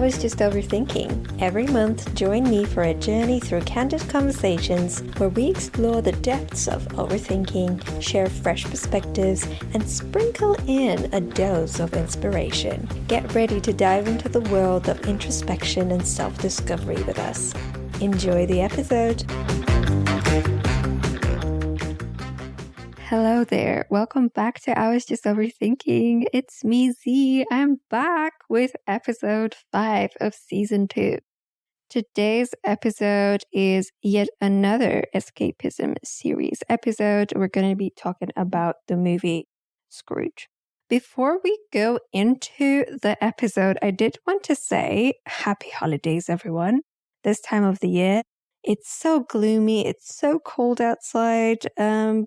was just overthinking. Every month, join me for a journey through candid conversations where we explore the depths of overthinking, share fresh perspectives, and sprinkle in a dose of inspiration. Get ready to dive into the world of introspection and self-discovery with us. Enjoy the episode. Hello there. Welcome back to I Was Just Overthinking. It's me, Z. I'm back with episode 5 of season 2. Today's episode is yet another Escapism series episode. We're going to be talking about the movie Scrooge. Before we go into the episode, I did want to say happy holidays, everyone. This time of the year, it's so gloomy. It's so cold outside.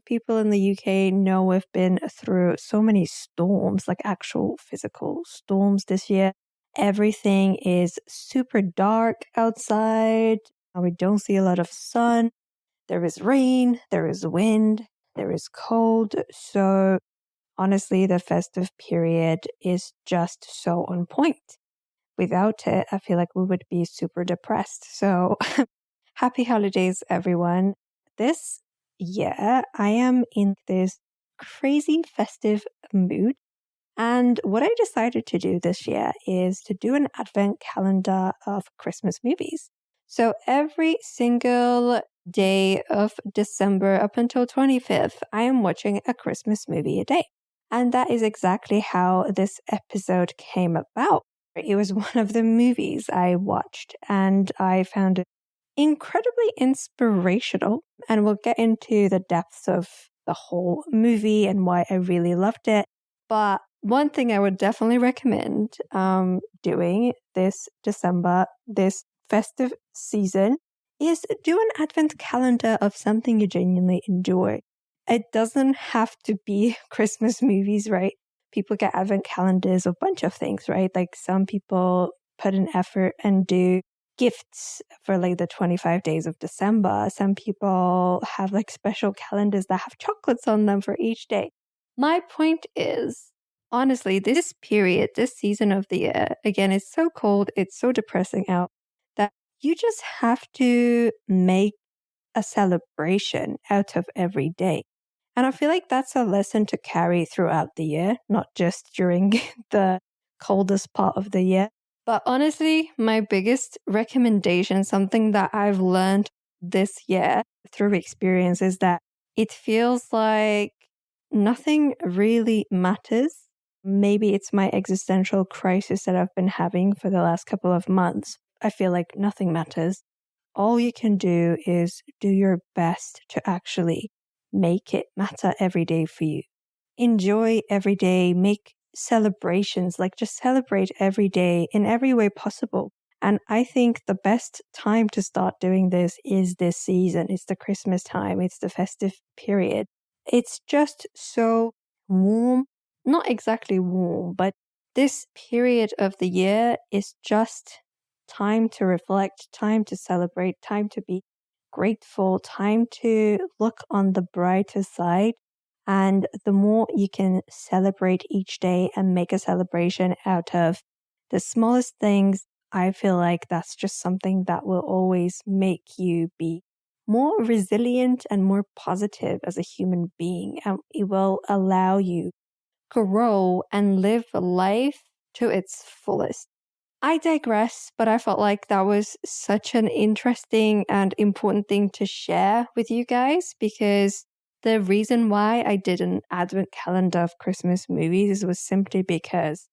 People in the UK know we've been through so many storms, like actual physical storms this year. Everything is super dark outside. We don't see a lot of sun. There is rain. There is wind. There is cold. So honestly, the festive period is just so on point. Without it, I feel like we would be super depressed. So happy holidays, everyone. This year, I am in this crazy festive mood. And what I decided to do this year is to do an advent calendar of Christmas movies. So every single day of December up until 25th, I am watching a Christmas movie a day. And that is exactly how this episode came about. It was one of the movies I watched, and I found it incredibly inspirational. And we'll get into the depths of the whole movie and why I really loved it. But one thing I would definitely recommend doing this December, this festive season, is do an advent calendar of something you genuinely enjoy. It doesn't have to be Christmas movies, right? People get advent calendars of a bunch of things, right? Like some people put an effort and do gifts for like the 25 days of December. Some people have like special calendars that have chocolates on them for each day. My point is, honestly, this period, this season of the year, again, it's so cold, it's so depressing out that you just have to make a celebration out of every day. And I feel like that's a lesson to carry throughout the year, not just during the coldest part of the year. But honestly, my biggest recommendation, something that I've learned this year through experience, is that it feels like nothing really matters. Maybe it's my existential crisis that I've been having for the last couple of months. I feel like nothing matters. All you can do is do your best to actually make it matter every day for you. Enjoy every day, make celebrations, like just celebrate every day in every way possible. And I think the best time to start doing this is this season. It's the Christmas time. It's the festive period. It's just so warm, not exactly warm, but this period of the year is just time to reflect, time to celebrate, time to be grateful, time to look on the brighter side. And the more you can celebrate each day and make a celebration out of the smallest things, I feel like that's just something that will always make you be more resilient and more positive as a human being. And it will allow you to grow and live life to its fullest. I digress, but I felt like that was such an interesting and important thing to share with you guys, because the reason why I did an advent calendar of Christmas movies was simply because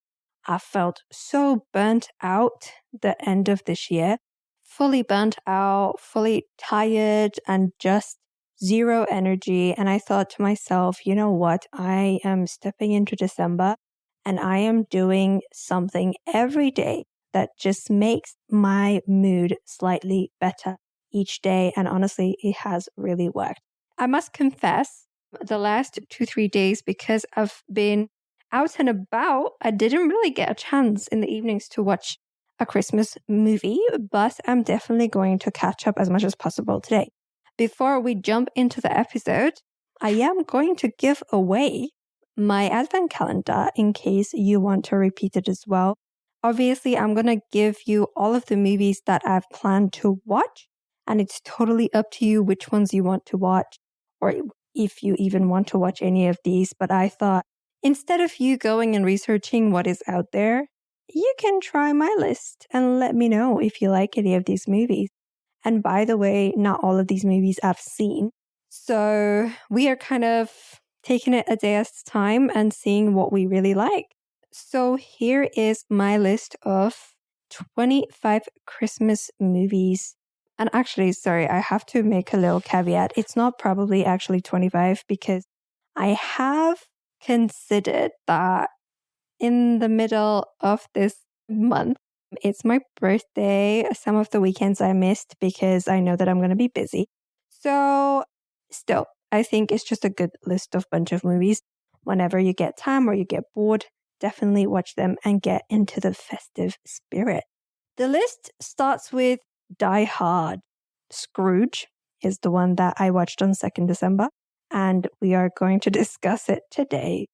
I felt so burnt out the end of this year, fully burnt out, fully tired, and just zero energy. And I thought to myself, you know what? I am stepping into December and I am doing something every day that just makes my mood slightly better each day. And honestly, it has really worked. I must confess, the last 2-3 days, because I've been out and about, I didn't really get a chance in the evenings to watch a Christmas movie, but I'm definitely going to catch up as much as possible today. Before we jump into the episode, I am going to give away my advent calendar in case you want to repeat it as well. Obviously, I'm going to give you all of the movies that I've planned to watch, and it's totally up to you which ones you want to watch or if you even want to watch any of these. But I thought instead of you going and researching what is out there, you can try my list and let me know if you like any of these movies. And by the way, not all of these movies I've seen. So we are kind of taking it a day at a time and seeing what we really like. So here is my list of 25 Christmas movies. And actually, sorry, I have to make a little caveat. It's not probably actually 25 because I have considered that in the middle of this month, it's my birthday. Some of the weekends I missed because I know that I'm going to be busy. So still, I think it's just a good list of bunch of movies. Whenever you get time or you get bored, definitely watch them and get into the festive spirit. The list starts with Die Hard. Scrooge is the one that I watched on 2nd December, and we are going to discuss it today.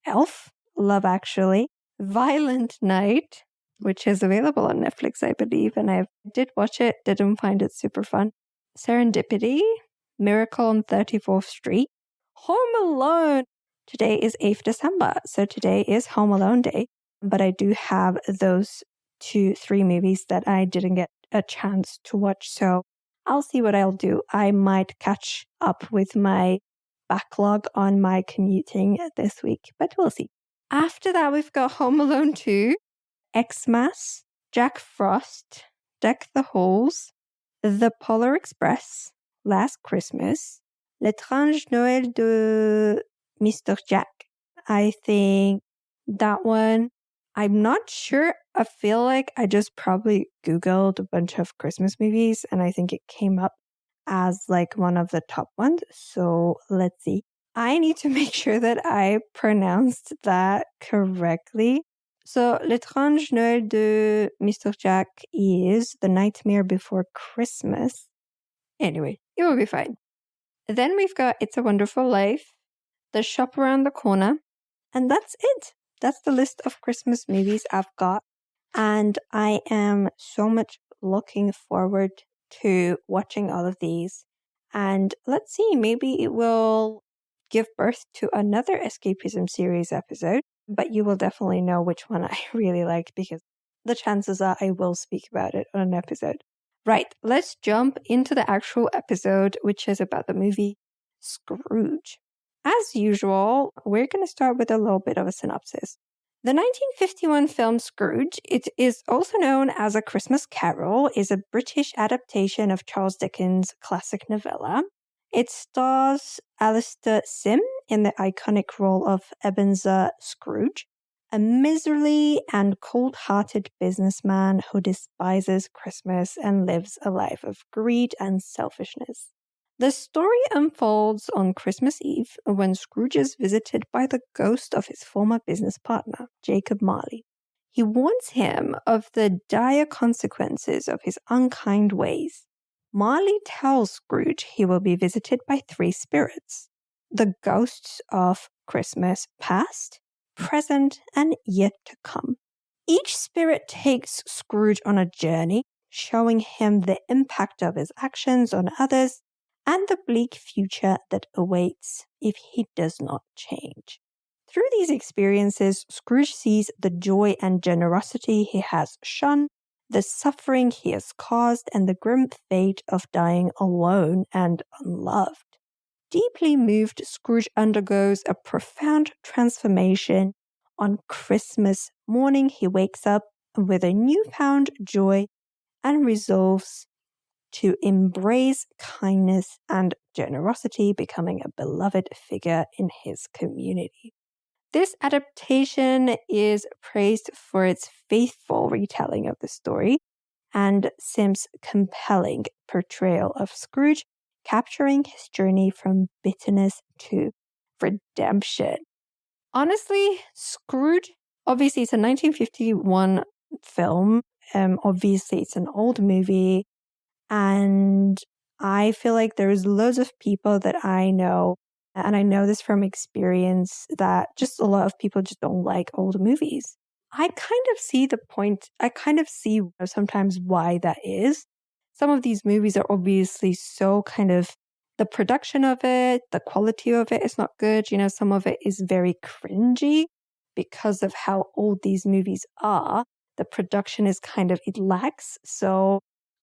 Elf, Love Actually, Violent Night, which is available on Netflix, I believe, and I did watch it, didn't find it super fun. Serendipity, Miracle on 34th Street, Home Alone. Today is 8th December, so today is Home Alone Day, but I do have those 3 movies that I didn't get a chance to watch, so I'll see what I'll do. I might catch up with my backlog on my commuting this week, but we'll see. After that, we've got Home Alone 2, Xmas, Jack Frost, Deck the Halls, The Polar Express, Last Christmas, L'étrange Noël de Mr. Jack. I think that one, I'm not sure. I feel like I just probably Googled a bunch of Christmas movies and I think it came up as like one of the top ones. So let's see. I need to make sure that I pronounced that correctly. So, L'étrange Noël de Mr. Jack is The Nightmare Before Christmas. Anyway, it will be fine. Then we've got It's a Wonderful Life, The Shop Around the Corner, and that's it. That's the list of Christmas movies I've got. And I am so much looking forward to watching all of these. And let's see, maybe it will give birth to another Escapism series episode, but you will definitely know which one I really liked because the chances are I will speak about it on an episode. Right, let's jump into the actual episode, which is about the movie Scrooge. As usual, we're going to start with a little bit of a synopsis. The 1951 film Scrooge, it is also known as A Christmas Carol, is a British adaptation of Charles Dickens' classic novella. It stars Alistair Sim in the iconic role of Ebenezer Scrooge, a miserly and cold-hearted businessman who despises Christmas and lives a life of greed and selfishness. The story unfolds on Christmas Eve when Scrooge is visited by the ghost of his former business partner, Jacob Marley. He warns him of the dire consequences of his unkind ways. Marley tells Scrooge he will be visited by 3 spirits, the ghosts of Christmas past, present, and yet to come. Each spirit takes Scrooge on a journey, showing him the impact of his actions on others and the bleak future that awaits if he does not change. Through these experiences, Scrooge sees the joy and generosity he has shown, the suffering he has caused, and the grim fate of dying alone and unloved. Deeply moved, Scrooge undergoes a profound transformation. On Christmas morning, he wakes up with a newfound joy and resolves to embrace kindness and generosity, becoming a beloved figure in his community. This adaptation is praised for its faithful retelling of the story and Sim's compelling portrayal of Scrooge, capturing his journey from bitterness to redemption. Honestly, Scrooge, obviously it's a 1951 film. Obviously it's an old movie. And I feel like there's loads of people that I know, and I know this from experience, that just a lot of people just don't like old movies. I kind of see the point. I kind of see sometimes why that is. Some of these movies are obviously so kind of the production of it, the quality of it is not good. Some of it is very cringy because of how old these movies are. The production is it lacks. So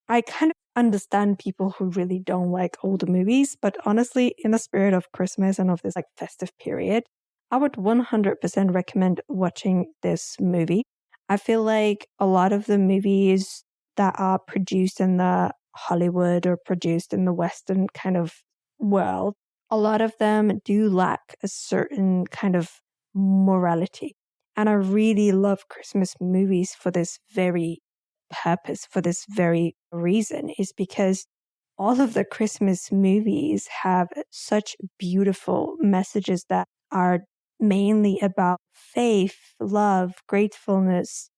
I kind of understand people who really don't like older movies. But honestly, in the spirit of Christmas and of this festive period, I would 100% recommend watching this movie. I feel like a lot of the movies that are produced in the Hollywood or produced in the Western kind of world, a lot of them do lack a certain kind of morality. And I really love Christmas movies for this very purpose, for this very reason, is because all of the Christmas movies have such beautiful messages that are mainly about faith, love, gratefulness,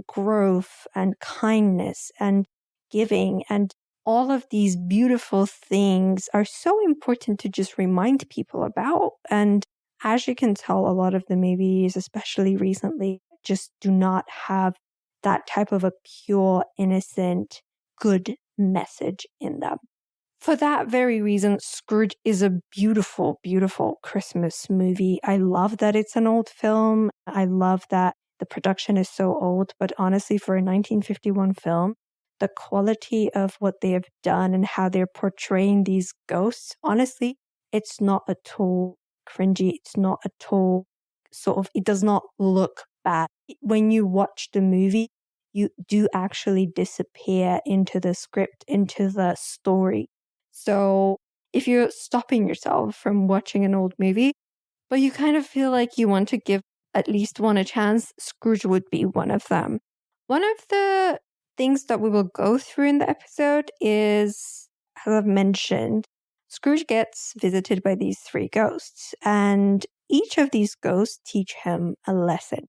growth, and kindness, and giving. And all of these beautiful things are so important to just remind people about. And as you can tell, a lot of the movies, especially recently, just do not have that type of a pure, innocent, good message in them. For that very reason, Scrooge is a beautiful, beautiful Christmas movie. I love that it's an old film. I love that the production is so old, but honestly, for a 1951 film, the quality of what they have done and how they're portraying these ghosts, honestly, it's not at all cringy. It's not at all it does not look bad. When you watch the movie, you do actually disappear into the script, into the story. So if you're stopping yourself from watching an old movie, but you kind of feel like you want to give at least one a chance, Scrooge would be one of them. One of the things that we will go through in the episode is, as I've mentioned, Scrooge gets visited by these three ghosts, and each of these ghosts teach him a lesson.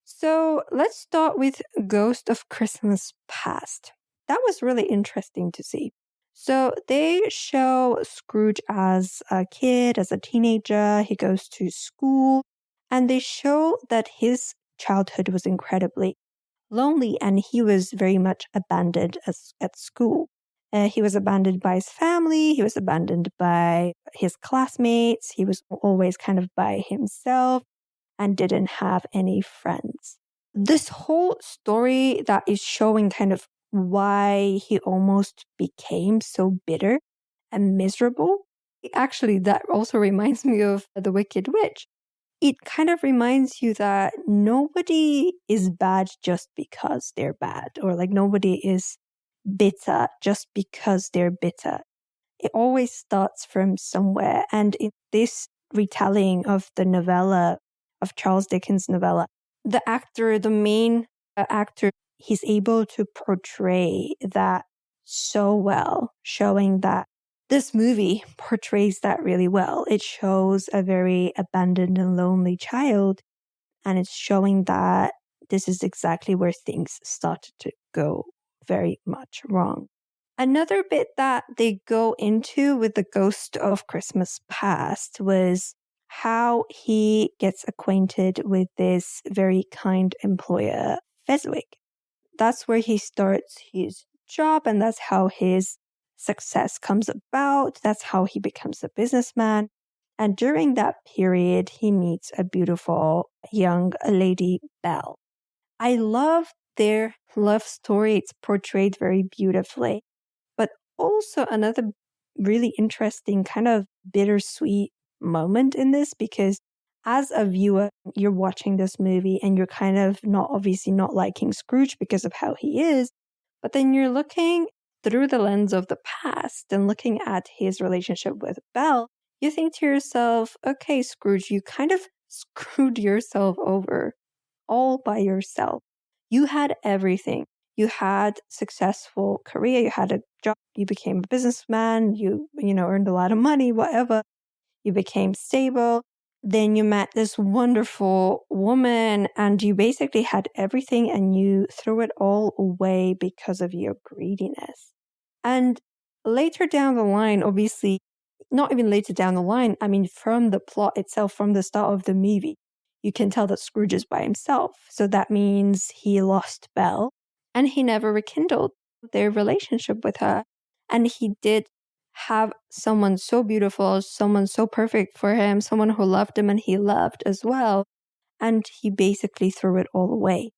So let's start with Ghost of Christmas Past. That was really interesting to see. So they show Scrooge as a kid, as a teenager. He goes to school, and they show that his childhood was incredibly lonely and he was very much abandoned at school. He was abandoned by his family. He was abandoned by his classmates. He was always kind of by himself and didn't have any friends. This whole story that is showing kind of why he almost became so bitter and miserable. Actually, that also reminds me of The Wicked Witch. It kind of reminds you that nobody is bad just because they're bad, or nobody is bitter just because they're bitter. It always starts from somewhere. And in this retelling of the novella, of Charles Dickens' novella, the main actor, he's able to portray that so well, showing that this movie portrays that really well. It shows a very abandoned and lonely child, and it's showing that this is exactly where things started to go very much wrong. Another bit that they go into with the Ghost of Christmas Past was how he gets acquainted with this very kind employer, Fezwick. That's where he starts his job, and that's how his success comes about. That's how he becomes a businessman. And during that period, he meets a beautiful young lady, Belle. I love their love story. It's portrayed very beautifully. But also another really interesting kind of bittersweet moment in this, because as a viewer, you're watching this movie and you're kind of obviously not liking Scrooge because of how he is, but then you're looking through the lens of the past and looking at his relationship with Belle. You think to yourself, okay, Scrooge, you kind of screwed yourself over all by yourself. You had everything. You had successful career, you had a job, you became a businessman, you earned a lot of money, whatever. You became stable. Then you met this wonderful woman and you basically had everything and you threw it all away because of your greediness. And later down the line, obviously, not even later down the line, I mean, from the plot itself, from the start of the movie, you can tell that Scrooge is by himself. So that means he lost Belle and he never rekindled their relationship with her. And he did have someone so beautiful, someone so perfect for him, someone who loved him and he loved as well. And he basically threw it all away.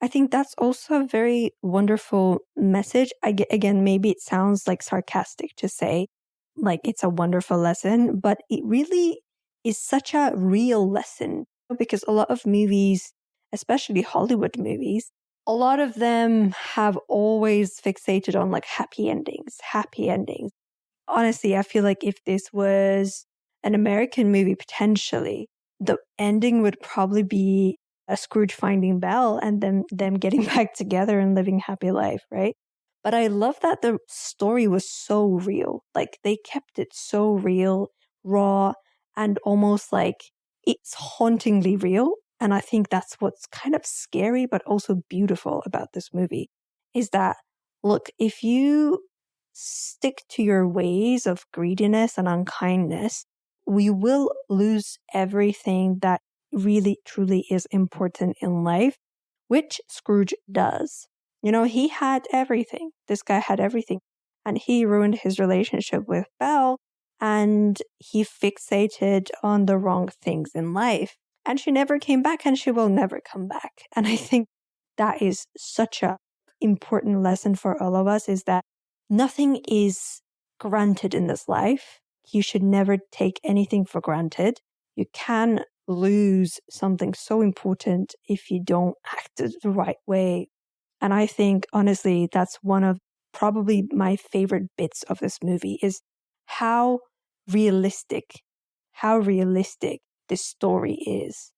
I think that's also a very wonderful message. Again, maybe it sounds like sarcastic to say, like it's a wonderful lesson, but it really is such a real lesson because a lot of movies, especially Hollywood movies, a lot of them have always fixated on like happy endings, happy endings. Honestly, I feel like if this was an American movie, potentially, the ending would probably be a Scrooge finding Belle and them getting back together and living happy life, right? But I love that the story was so real. Like they kept it so real, raw, and almost like it's hauntingly real. And I think that's what's kind of scary, but also beautiful about this movie is that, look, if you stick to your ways of greediness and unkindness, we will lose everything that really truly is important in life, which Scrooge does. You know, he had everything. This guy had everything. And he ruined his relationship with Belle and he fixated on the wrong things in life. And she never came back and she will never come back. And I think that is such a important lesson for all of us is that nothing is granted in this life. You should never take anything for granted. You can lose something so important if you don't act the right way. And I think, honestly, that's one of probably my favorite bits of this movie is how realistic this story is.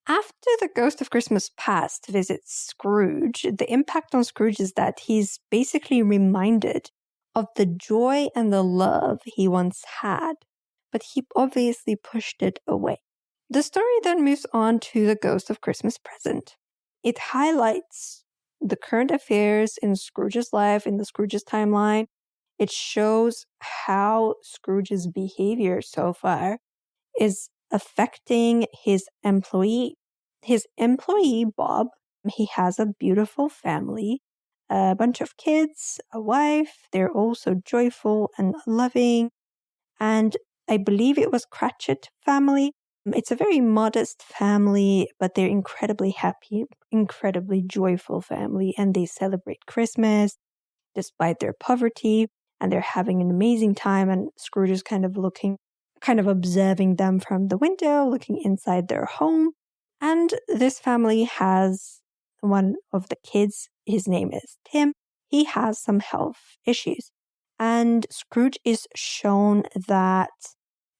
After the ghost of Christmas past visits Scrooge, the impact on Scrooge is that he's basically reminded of the joy and the love he once had, but he obviously pushed it away. The story then moves on to the ghost of Christmas present. It highlights the current affairs in Scrooge's life, in the Scrooge's timeline. It shows how Scrooge's behavior so far is affecting his employee. His employee, Bob, he has a beautiful family, a bunch of kids, a wife. They're also joyful and loving. And I believe it was Cratchit family. It's a very modest family, but they're incredibly happy, incredibly joyful family. And they celebrate Christmas despite their poverty. And they're having an amazing time. And Scrooge is kind of observing them from the window, looking inside their home. And this family has one of the kids, his name is Tim. He has some health issues. And Scrooge is shown that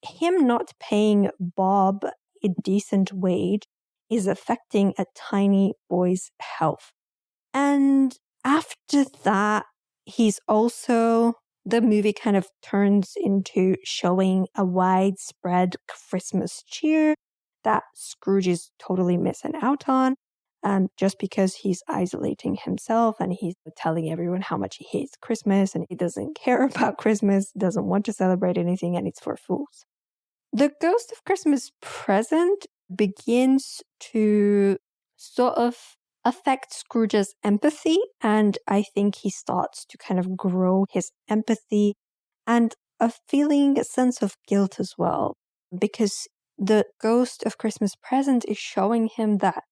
him not paying Bob a decent wage is affecting a tiny boy's health. And after that, the movie kind of turns into showing a widespread Christmas cheer that Scrooge is totally missing out on, just because he's isolating himself and he's telling everyone how much he hates Christmas and he doesn't care about Christmas, doesn't want to celebrate anything, and it's for fools. The Ghost of Christmas Present begins to sort of affect Scrooge's empathy, and I think he starts to kind of grow his empathy and a sense of guilt as well, because the Ghost of Christmas Present is showing him that,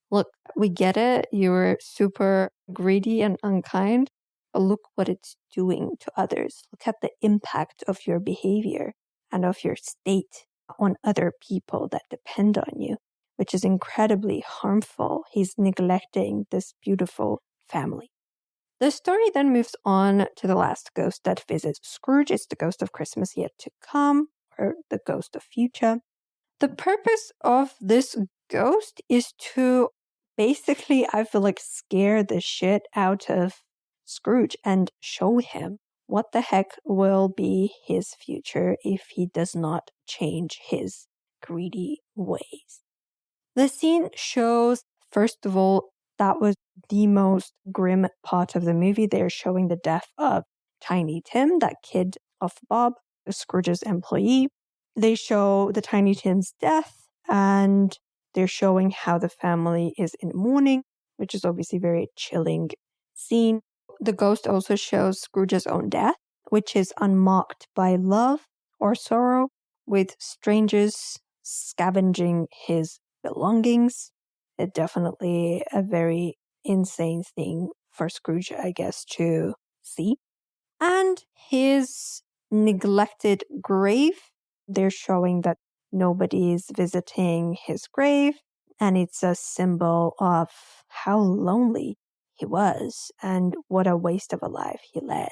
look, we get it, you're super greedy and unkind, but look what it's doing to others. Look at the impact of your behavior and of your state on other people that depend on you, which is incredibly harmful. He's neglecting this beautiful family. The story then moves on to the last ghost that visits Scrooge. It's the ghost of Christmas yet to come, or the ghost of future. The purpose of this ghost is to basically, I feel like, scare the shit out of Scrooge and show him what the heck will be his future if he does not change his greedy ways. The scene shows, first of all, that was the most grim part of the movie. They're showing the death of Tiny Tim, that kid of Bob, Scrooge's employee. They show the Tiny Tim's death, and they're showing how the family is in mourning, which is obviously a very chilling scene. The ghost also shows Scrooge's own death, which is unmarked by love or sorrow, with strangers scavenging his belongings. It's definitely a very insane thing for Scrooge, I guess, to see. And his neglected grave, they're showing that nobody is visiting his grave, and it's a symbol of how lonely he was and what a waste of a life he led.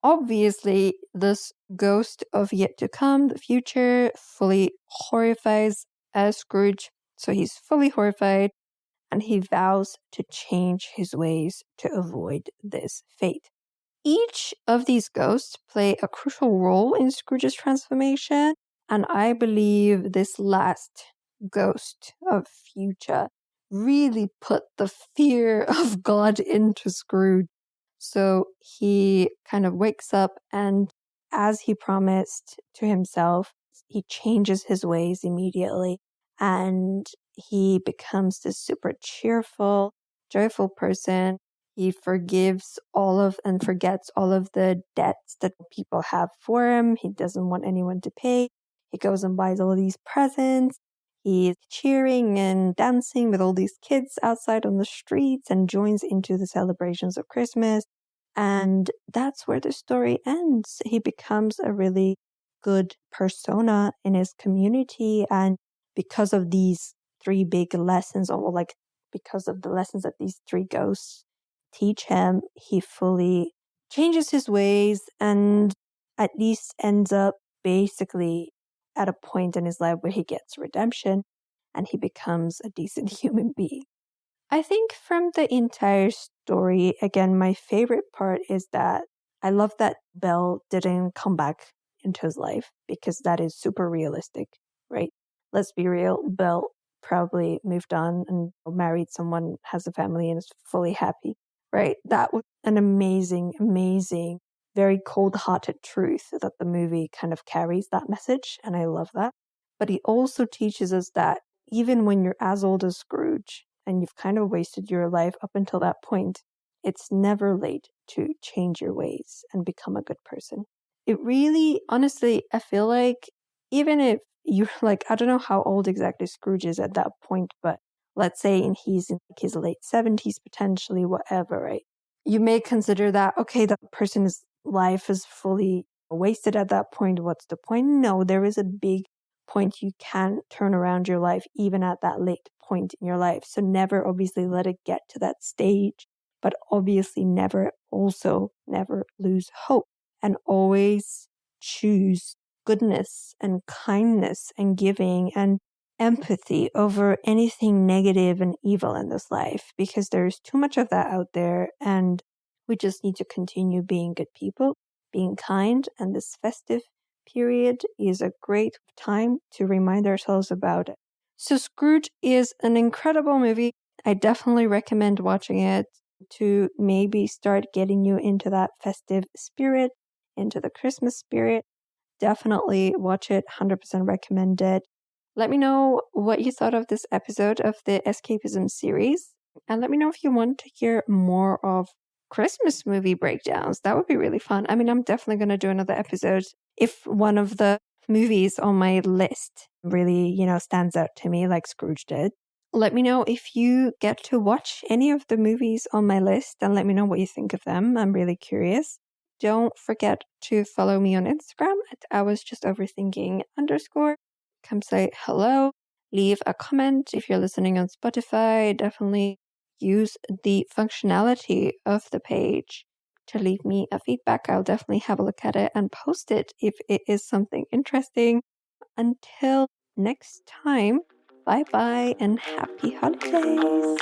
Obviously, this ghost of yet to come, the future, fully horrifies Scrooge. So he's fully horrified, and he vows to change his ways to avoid this fate. Each of these ghosts play a crucial role in Scrooge's transformation, and I believe this last ghost of future really put the fear of God into Scrooge. So he kind of wakes up, and as he promised to himself, he changes his ways immediately, and he becomes this super cheerful, joyful person. He forgives all of and forgets all of the debts that people have for him. He doesn't want anyone to pay. He goes and buys all these presents. He's cheering and dancing with all these kids outside on the streets and joins into the celebrations of Christmas. And that's where the story ends. He becomes a really good persona in his community. And because of these three big lessons, or like because of the lessons that these three ghosts teach him, he fully changes his ways and at least ends up basically at a point in his life where he gets redemption and he becomes a decent human being. I think from the entire story, again, my favorite part is that I love that Belle didn't come back into his life, because that is super realistic, right? Let's be real. Belle probably moved on and married someone, has a family, and is fully happy, right? That was an amazing, amazing, very cold-hearted truth that the movie kind of carries that message, and I love that. But he also teaches us that even when you're as old as Scrooge and you've kind of wasted your life up until that point, it's never late to change your ways and become a good person. It really, honestly, I feel like even if you're like, I don't know how old exactly Scrooge is at that point, but let's say he's in like his late 70s, potentially, whatever, right? You may consider that, okay, that person's life is fully wasted at that point. What's the point? No, there is a big point. You can turn around your life even at that late point in your life. So never obviously let it get to that stage, but obviously never lose hope, and always choose goodness and kindness and giving and empathy over anything negative and evil in this life, because there's too much of that out there, and we just need to continue being good people, being kind, and this festive period is a great time to remind ourselves about it. So Scrooge is an incredible movie. I definitely recommend watching it to maybe start getting you into that festive spirit, into the Christmas spirit. Definitely watch it, 100% recommend it. Let me know what you thought of this episode of the Escapism series, and let me know if you want to hear more of Christmas movie breakdowns. That would be really fun. I mean, I'm definitely going to do another episode if one of the movies on my list really, stands out to me like Scrooge did. Let me know if you get to watch any of the movies on my list, and let me know what you think of them. I'm really curious. Don't forget to follow me on Instagram at IWasJustOverthinking_. Come say hello. Leave a comment if you're listening on Spotify. Definitely use the functionality of the page to leave me a feedback. I'll definitely have a look at it and post it if it is something interesting. Until next time, bye-bye and happy holidays.